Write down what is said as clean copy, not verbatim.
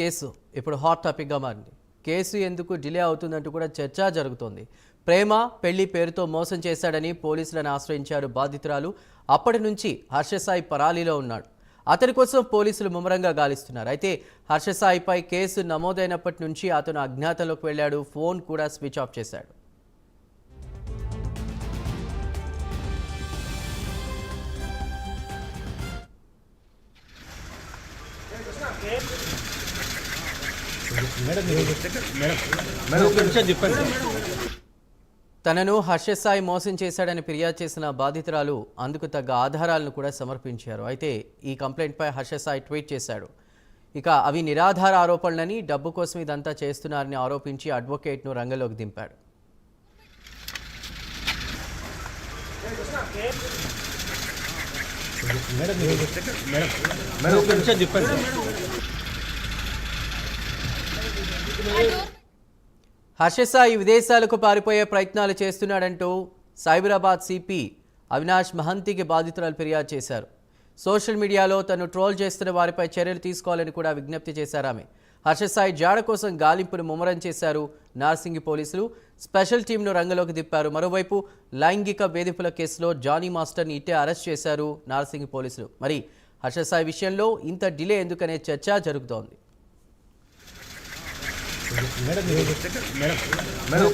Case ఇప్పుడు hot టాపిక్గా మారింది. కేసు ఎందుకు డిలే అవుతుందంటూ కూడా చర్చ జరుగుతోంది. ప్రేమ పెళ్లి పేరుతో మోసం చేశాడని పోలీసులను ఆశ్రయించారు బాధితురాలు. అప్పటి నుంచి హర్షసాయి పరారీలో ఉన్నాడు. అతని కోసం పోలీసులు ముమ్మరంగా గాలిస్తున్నారు. అయితే హర్షసాయిపై కేసు నమోదైనప్పటి నుంచి అతను అజ్ఞాతంలోకి వెళ్లాడు. ఫోన్ కూడా స్విచ్ ఆఫ్ చేశాడు. తనను హర్షసాయి మోసం చేశాడని ఫిర్యాదు చేసిన బాధితురాలు అందుకు తగ్గ ఆధారాలను కూడా సమర్పించారు. అయితే ఈ కంప్లైంట్పై హర్షసాయి ట్వీట్ చేశాడు. ఇక అవి నిరాధార ఆరోపణలని, డబ్బు కోసం ఇదంతా చేస్తున్నారని ఆరోపించి అడ్వకేట్ను రంగంలోకి దింపాడు. హర్షసాయి విదేశాలకు పారిపోయే ప్రయత్నాలు చేస్తున్నాడంటూ సైబరాబాద్ సిపి అవినాష్ మహంతికి బాధితురాలు ఫిర్యాదు చేశారు. సోషల్ మీడియాలో తను ట్రోల్ చేస్తున్న వారిపై చర్యలు తీసుకోవాలని కూడా విజ్ఞప్తి చేశారు ఆమె. హర్షసాయి జాడ కోసం గాలింపును ముమ్మరం చేశారు నార్సింగి పోలీసులు. స్పెషల్ టీంను రంగంలోకి దింపారు. మరోవైపు లైంగిక వేధింపుల కేసులో జానీ మాస్టర్ని ఇట్టే అరెస్ట్ చేశారు నార్సింగి పోలీసులు. మరి హర్షసాయి విషయంలో ఇంత డిలే ఎందుకనే చర్చ జరుగుతోంది. మేడం